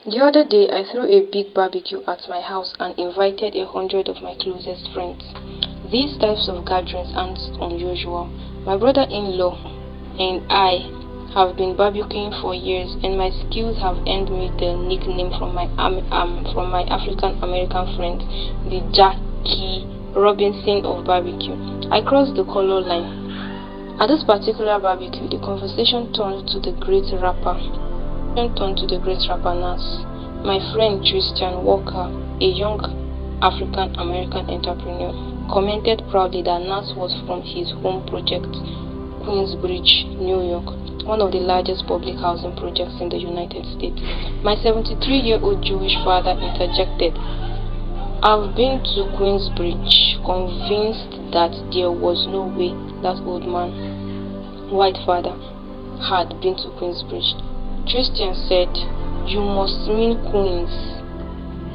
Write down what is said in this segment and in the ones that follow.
The other day, I threw a big barbecue at my house and invited 100 of my closest friends. These types of gatherings aren't unusual. My brother-in-law and I have been barbecuing for years, and my skills have earned me the nickname from my African American friends, the Jackie Robinson of barbecue. I crossed the color line. At this particular barbecue, the conversation turned to the great rapper Nas. My friend Christian Walker, a young African American entrepreneur, commented proudly that Nas was from his home project, Queensbridge, New York, one of the largest public housing projects in the United States. My 73-year-old Jewish father interjected, "I've been to Queensbridge, convinced that there was no way that old man, white father, had been to Queensbridge." Christian said, "You must mean Queens."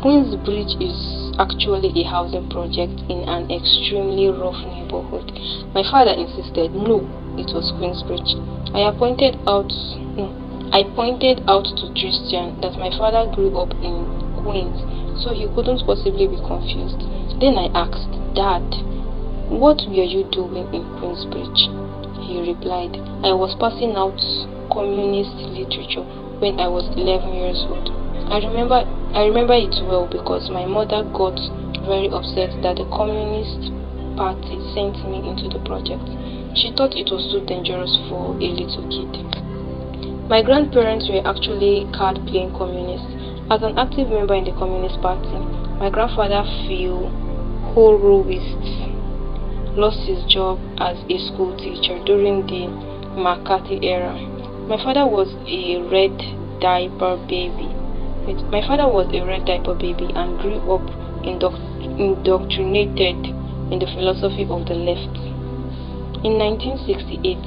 Queensbridge is actually a housing project in an extremely rough neighborhood. My father insisted, no, it was Queensbridge. I pointed out to Christian that my father grew up in Queens, so he couldn't possibly be confused. Then I asked, "Dad, what were you doing in Queensbridge?" He replied, "I was passing out communist literature when I was 11 years old. I remember it well because my mother got very upset that the Communist Party sent me into the project. She thought it was too dangerous for a little kid." My grandparents were actually card-playing communists. As an active member in the Communist Party, my grandfather Phil Horowitz lost his job as a school teacher during the McCarthy era. My father was a red diaper baby and grew up indoctrinated in the philosophy of the left. In 1968,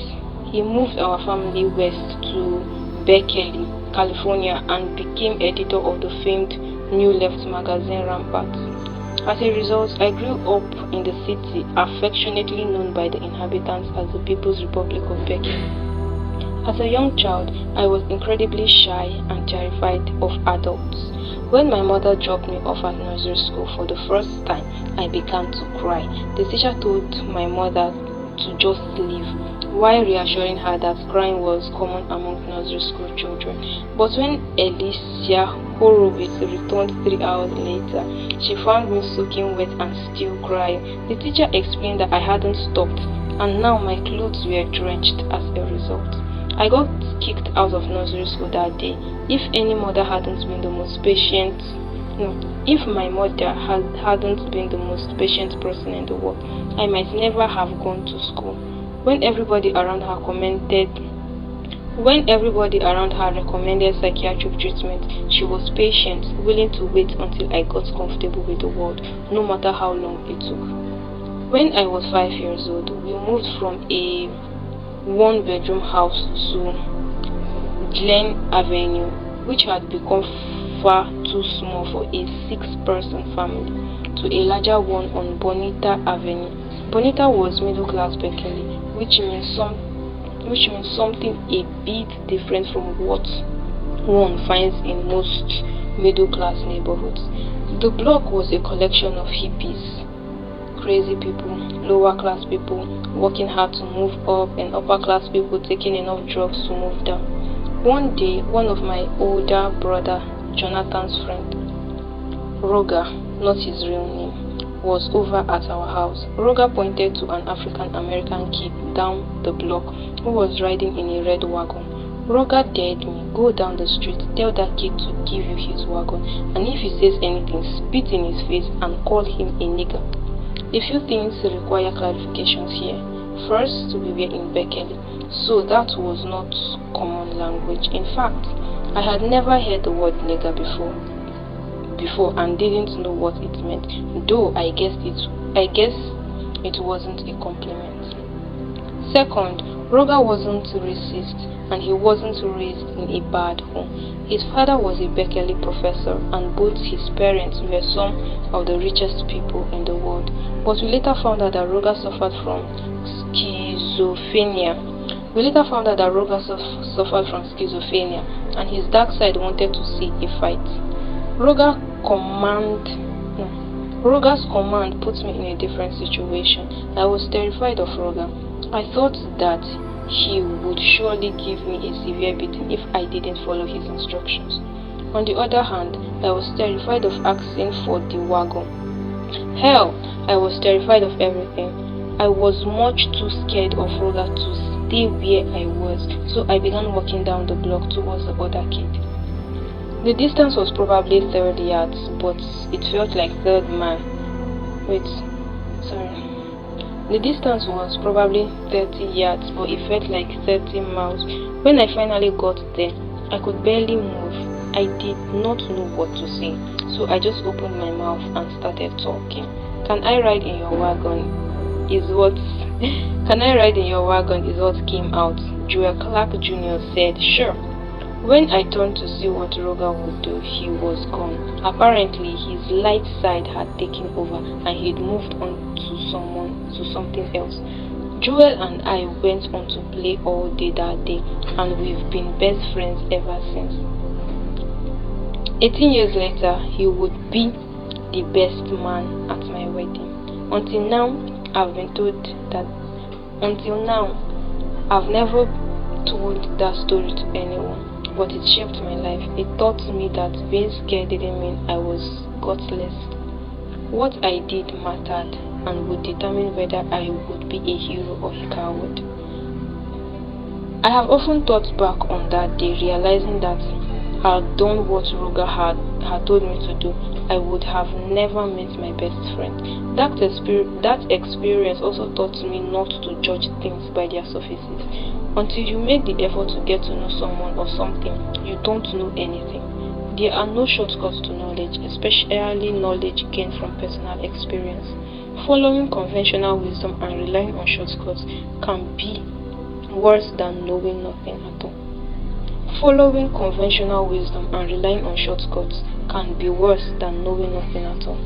he moved our family west to Berkeley, California, and became editor of the famed New Left magazine Rampart. As a result, I grew up in the city, affectionately known by the inhabitants as the People's Republic of Berkeley. As a young child, I was incredibly shy and terrified of adults. When my mother dropped me off at nursery school for the first time, I began to cry. The teacher told my mother to just leave, while reassuring her that crying was common among nursery school children. But when Alicia Horowitz returned 3 hours later, she found me soaking wet and still crying. The teacher explained that I hadn't stopped, and now my clothes were drenched as a result. I got kicked out of nursery school that day. If my mother hadn't been the most patient person in the world, I might never have gone to school. When everybody around her recommended psychiatric treatment, she was patient, willing to wait until I got comfortable with the world, no matter how long it took. When I was 5 years old, we moved from a one-bedroom house to Glen Avenue, which had become far too small for a 6-person family, to a larger one on Bonita Avenue. Bonita was middle-class Berkeley, which means something a bit different from what one finds in most middle-class neighborhoods. The block was a collection of hippies, crazy people, lower-class people working hard to move up, and upper-class people taking enough drugs to move down. One day, one of my older brother Jonathan's friend, Roger, not his real name, was over at our house. Roger pointed to an African-American kid down the block who was riding in a red wagon. Roger dared me, "Go down the street, tell that kid to give you his wagon, and if he says anything, spit in his face and call him a nigger." A few things require clarifications here. First, we were in Berkeley, so that was not common language. In fact, I had never heard the word nigger before and didn't know what it meant, though I guess it wasn't a compliment. Second, Roger wasn't racist, and he wasn't raised in a bad home. His father was a Berkeley professor, and both his parents were some of the richest people in the world. But we later found out that Roger suffered from schizophrenia, We later found out that Roger suffered from schizophrenia, and his dark side wanted to see a fight. Roger's command put me in a different situation. I was terrified of Roger. I thought that he would surely give me a severe beating if I didn't follow his instructions. On the other hand, I was terrified of asking for the wagon. Hell, I was terrified of everything. I was much too scared of Roger to stay where I was, so I began walking down the block towards the other kid. The distance was probably 30 yards, but it felt like third mile. The distance was probably 30 yards, but it felt like 30 miles. When I finally got there, I could barely move. I did not know what to say, so I just opened my mouth and started talking. Can I ride in your wagon? Is what came out. Joel Clark Jr. said, sure. When I turned to see what Roger would do, he was gone. Apparently, his light side had taken over and he'd moved on to something else. Joel and I went on to play all day that day, and we've been best friends ever since. 18 years later, he would be the best man at my wedding. Until now, I've never told that story to anyone, but it shaped my life. It taught me that being scared didn't mean I was gutless. What I did mattered and would determine whether I would be a hero or a coward. I have often thought back on that day, realizing that had I done what Roger had told me to do, I would have never met my best friend. That experience also taught me not to judge things by their surfaces. Until you make the effort to get to know someone or something, you don't know anything. There are no shortcuts to knowledge, especially knowledge gained from personal experience. Following conventional wisdom and relying on shortcuts can be worse than knowing nothing at all. Following conventional wisdom and relying on shortcuts can be worse than knowing nothing at all.